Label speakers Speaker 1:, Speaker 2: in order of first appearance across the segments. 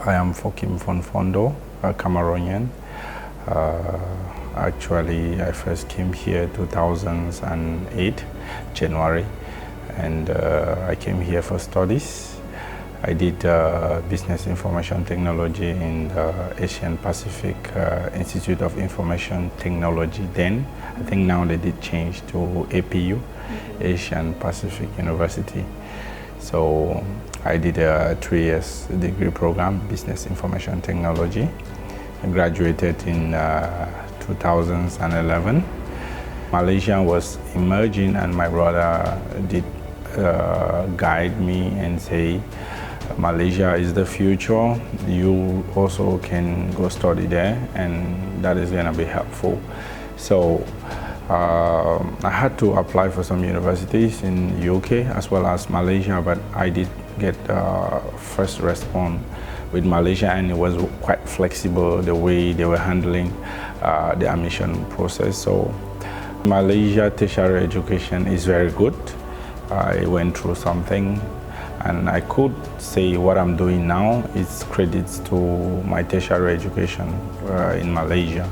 Speaker 1: I am Fokim Fon Fondo, a Cameroonian. Actually, I first came here 2008, January, and I came here for studies. I did Business Information Technology in the Asian Pacific Institute of Information Technology then. I think now they did change to APU, Asian Pacific University. So I did a 3 years degree program, Business Information Technology. I graduated in 2011. Malaysia was emerging, and my brother did guide me and say, Malaysia is the future. You also can go study there, and that is going to be helpful. So I had to apply for some universities in UK as well as Malaysia, but I did get first response with Malaysia, and it was quite flexible the way they were handling the admission process. So Malaysia tertiary education is very good. I went through something, and I could say what I'm doing now is credits to my tertiary education in Malaysia.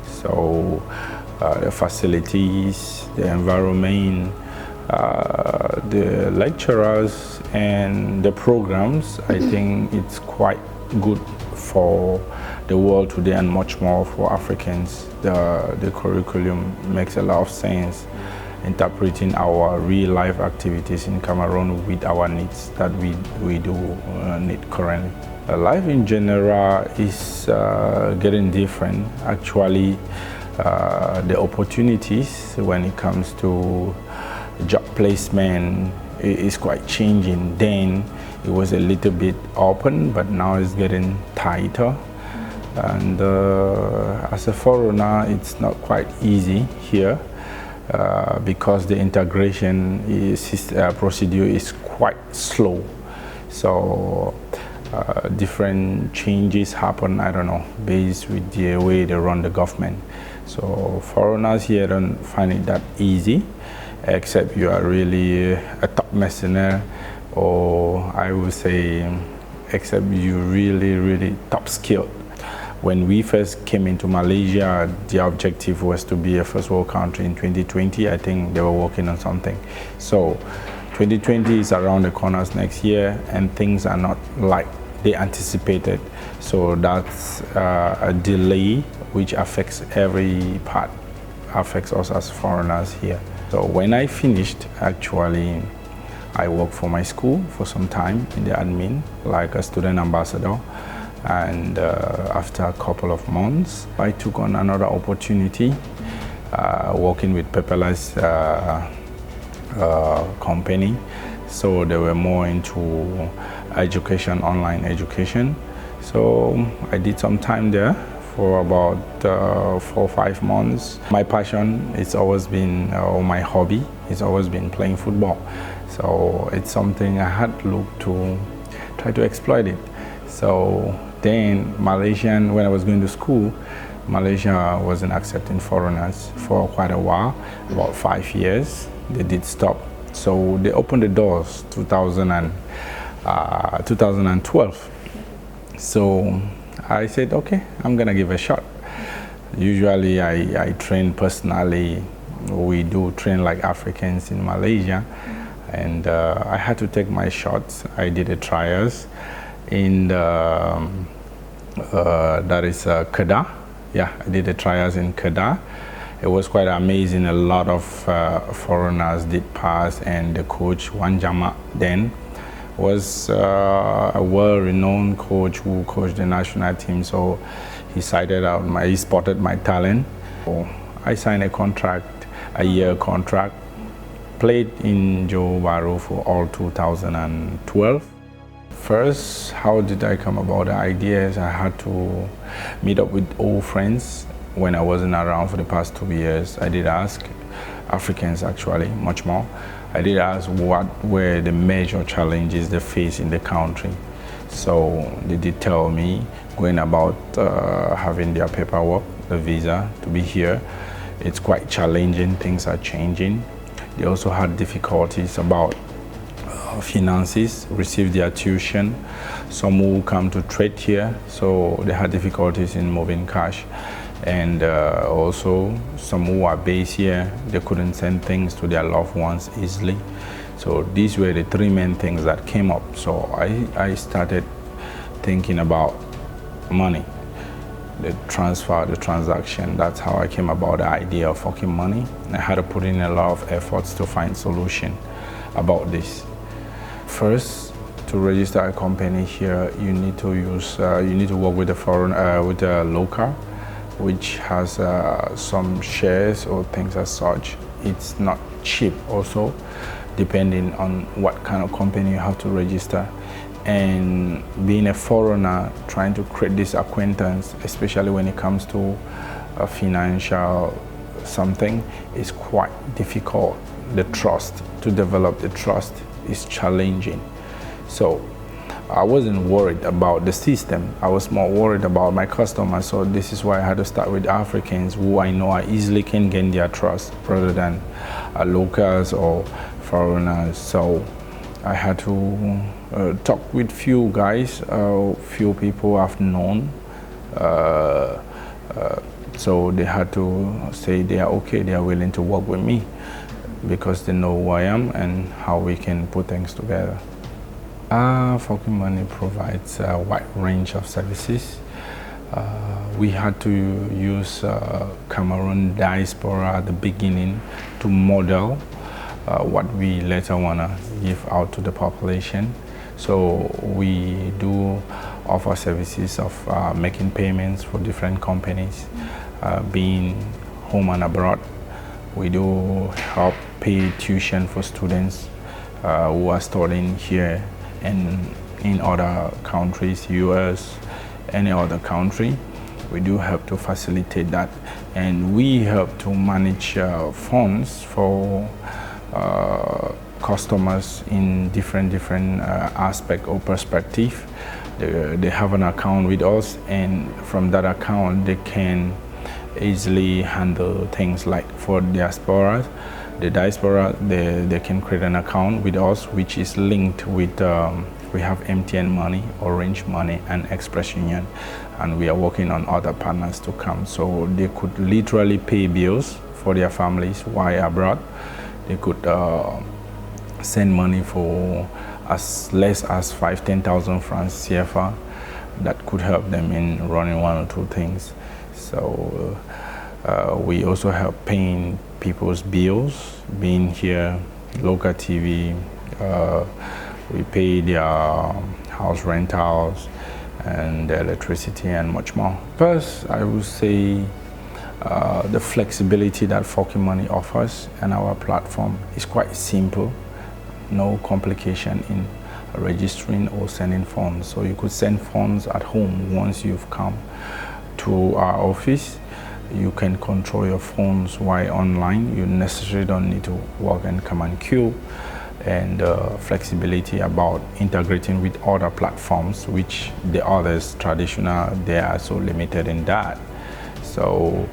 Speaker 1: So the facilities, the environment, the lecturers and the programs, I think it's quite good for the world today and much more for Africans. The curriculum makes a lot of sense, interpreting our real life activities in Cameroon with our needs that we do need currently. Life in general is getting different. Actually, the opportunities when it comes to job placement is quite changing. Then it was a little bit open, but now it's getting tighter. And as a foreigner, it's not quite easy here because the integration procedure is quite slow. So different changes happen, I don't know, based with the way they run the government. So foreigners here don't find it that easy, except you are really a top mercenary, or I would say, except you really top skilled. When we first came into Malaysia, the objective was to be a first world country in 2020. I think they were working on something. So 2020 is around the corners next year, and things are not like they anticipated. So that's a delay which affects every part, affects us as foreigners here. So when I finished, actually, I worked for my school for some time in the admin, like a student ambassador. And after a couple of months, I took on another opportunity, working with paperless company. So they were more into education, online education. So I did some time there for about 4 or 5 months. My passion, it's always been, or my hobby, it's always been playing football. So it's something I had looked to try to exploit it. So then Malaysian, when I was going to school, Malaysia wasn't accepting foreigners for quite a while, about 5 years. They did stop. So they opened the doors 2012. So I said, okay, I'm gonna give a shot. Usually I train personally. We do train like Africans in Malaysia. And I had to take my shots. I did a trials in that is Kedah. Yeah, I did the trials in Kedah. It was quite amazing. A lot of foreigners did pass, and the coach, Wan Jama, then was a well-renowned coach who coached the national team. So he he spotted my talent. So I signed a contract, a year contract, played in Johor Bahru for all 2012. First, how did I come about the ideas? I had to meet up with old friends when I wasn't around for the past 2 years. I did ask Africans, actually, much more. I did ask what were the major challenges they face in the country. So they did tell me going about having their paperwork, the visa to be here. It's quite challenging, things are changing. They also had difficulties about finances, receive their tuition. Some who come to trade here, so they had difficulties in moving cash. And also some who are based here, they couldn't send things to their loved ones easily. So these were the three main things that came up. So I started thinking about money, the transfer, the transaction. That's how I came about the idea of Fokim Money. I had to put in a lot of efforts to find solution about this. First, to register a company here, you need to work with a local, which has some shares or things as such. It's not cheap also, depending on what kind of company you have to register. And being a foreigner, trying to create this acquaintance, especially when it comes to a financial something, is quite difficult. The trust, to develop the trust is challenging. So I wasn't worried about the system. I was more worried about my customers. So this is why I had to start with Africans who I know I easily can gain their trust rather than locals or foreigners. So I had to talk with few guys, few people I've known. So they had to say they are okay, they are willing to work with me because they know who I am and how we can put things together. Fokim Money provides a wide range of services. We had to use Cameroon diaspora at the beginning to model what we later want to give out to the population. So we do offer services of making payments for different companies, being home and abroad. We do help pay tuition for students who are studying here and in other countries, US, any other country. We do help to facilitate that, and we help to manage funds for customers in different aspect or perspective. They have an account with us, and from that account they can easily handle things like for diaspora. The diaspora, they can create an account with us which is linked with, we have MTN Money, Orange Money and Express Union, and we are working on other partners to come. So they could literally pay bills for their families while abroad. They could send money for as less as 5,000-10,000 francs CFA. That could help them in running one or two things. So we also help paying people's bills, being here, local TV, we pay their house rentals and the electricity and much more. First, I would say the flexibility that Fokim Money offers and our platform is quite simple. No complication in registering or sending funds. So you could send funds at home once you've come to our office. You can control your phones while online. You necessarily don't need to walk and come and queue. And flexibility about integrating with other platforms, which the others traditional, they are so limited in that. So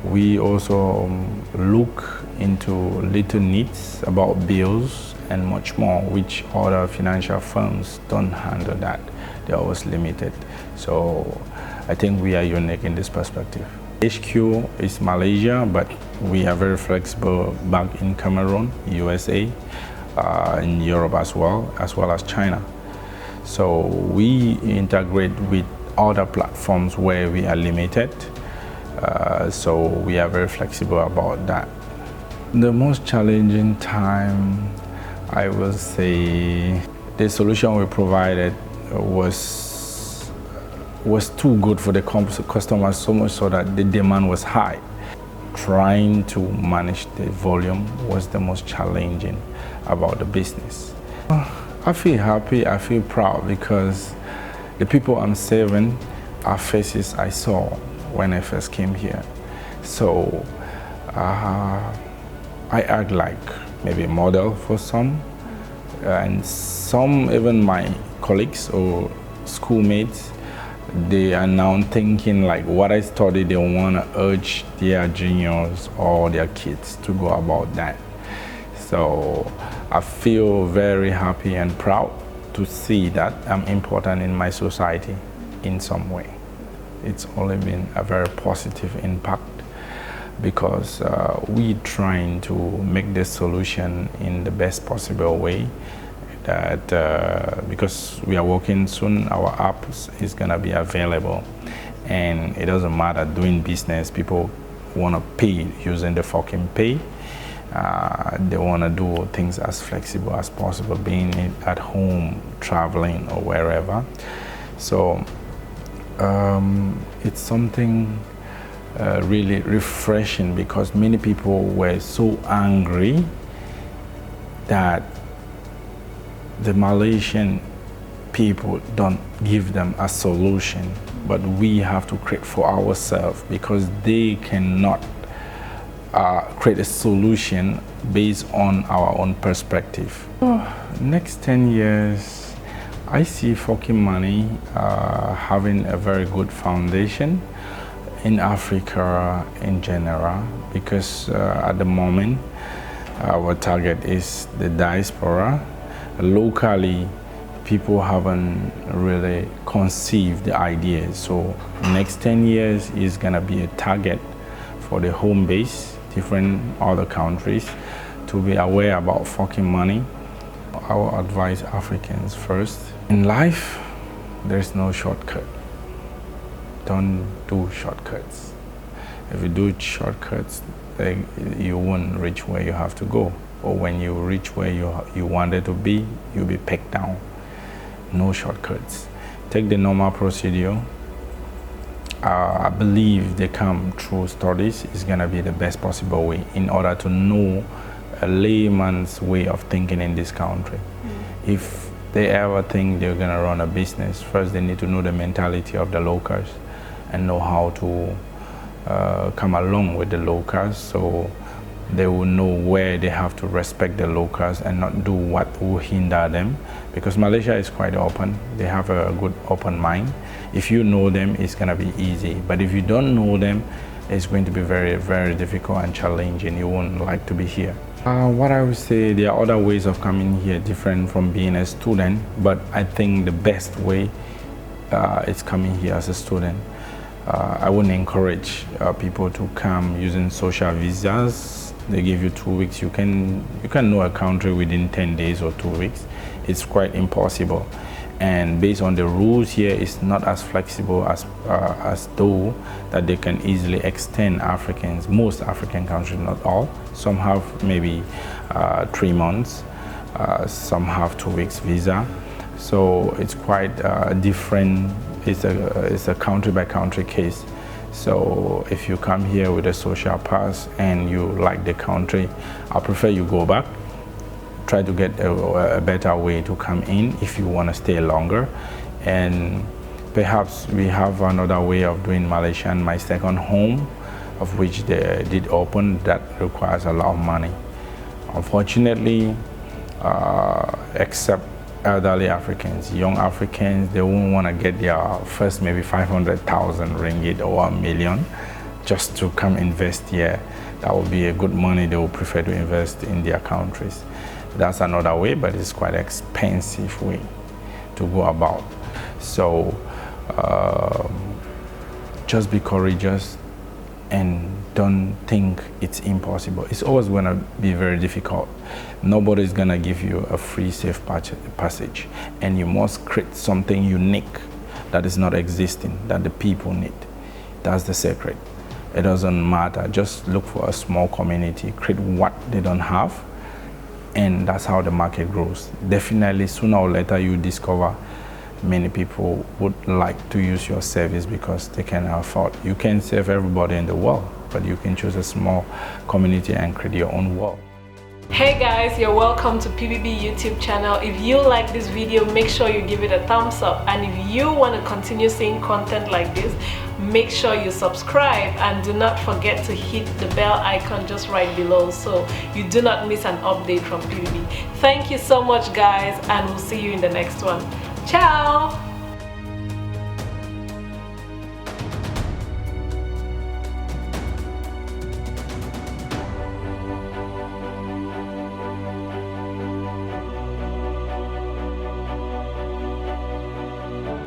Speaker 1: we also look into little needs about bills and much more, which other financial firms don't handle that. They're always limited. So I think we are unique in this perspective. HQ is Malaysia, but we are very flexible back in Cameroon, USA, in Europe as well as China. So we integrate with other platforms where we are limited. So we are very flexible about that. The most challenging time, I will say, the solution we provided was too good for the customers, so much so that the demand was high. Trying to manage the volume was the most challenging about the business. I feel happy, I feel proud because the people I'm serving are faces I saw when I first came here. So I act like maybe a model for some, and some, even my colleagues or schoolmates, they are now thinking like what I studied, they want to urge their juniors or their kids to go about that. So I feel very happy and proud to see that I'm important in my society in some way. It's only been a very positive impact because we're trying to make the solution in the best possible way. That because we are working soon, our app is gonna be available, and it doesn't matter doing business. People want to pay using the Fokim Pay. They want to do things as flexible as possible, being at home, traveling, or wherever. So it's something really refreshing because many people were so angry that the Malaysian people don't give them a solution, but we have to create for ourselves because they cannot create a solution based on our own perspective. Next 10 years, I see Fokim Money having a very good foundation in Africa in general, because at the moment our target is the diaspora. Locally, people haven't really conceived the idea. So next 10 years is gonna be a target for the home base, different other countries, to be aware about Fokim Money. I will advise Africans first. In life, there's no shortcut. Don't do shortcuts. If you do shortcuts, you won't reach where you have to go. Or when you reach where you wanted to be, you'll be pegged down. No shortcuts. Take the normal procedure. I believe they come through studies is gonna be the best possible way in order to know a layman's way of thinking in this country. If they ever think they're gonna run a business, first they need to know the mentality of the locals and know how to come along with the locals, so they will know where they have to respect the locals and not do what will hinder them, because Malaysia is quite open. They have a good open mind. If you know them, it's going to be easy, but if you don't know them, it's going to be very, very difficult and challenging. You won't like to be here. What I would say, there are other ways of coming here different from being a student, but I think the best way is coming here as a student. I wouldn't encourage people to come using social visas. They give you 2 weeks. You can know a country within 10 days or 2 weeks. It's quite impossible. And based on the rules here, it's not as flexible as though that they can easily extend Africans. Most African countries, not all. Some have maybe 3 months. Some have 2 weeks visa. So it's quite different. It's a country by country case. So if you come here with a social pass and you like the country, I prefer you go back, try to get a better way to come in if you want to stay longer. And perhaps we have another way of doing Malaysia and my second home, of which they did open, that requires a lot of money. Unfortunately, except elderly Africans, young Africans, they won't want to get their first maybe 500,000 ringgit or $1 million just to come invest here. That would be a good money they would prefer to invest in their countries. That's another way, but it's quite an expensive way to go about. So just be courageous and don't think it's impossible. It's always going to be very difficult. Nobody's going to give you a free, safe passage. And you must create something unique that is not existing, that the people need. That's the secret. It doesn't matter. Just look for a small community, create what they don't have, and that's how the market grows. Definitely, sooner or later, you discover many people would like to use your service because they can afford. You can serve everybody in the world, but you can choose a small community and create your own world.
Speaker 2: Hey guys, you're welcome to PBB YouTube channel. If you like this video, make sure you give it a thumbs up, and if you want to continue seeing content like this, make sure you subscribe and do not forget to hit the bell icon just right below so you do not miss an update from PBB. Thank you so much guys, and we'll see you in the next one. Ciao!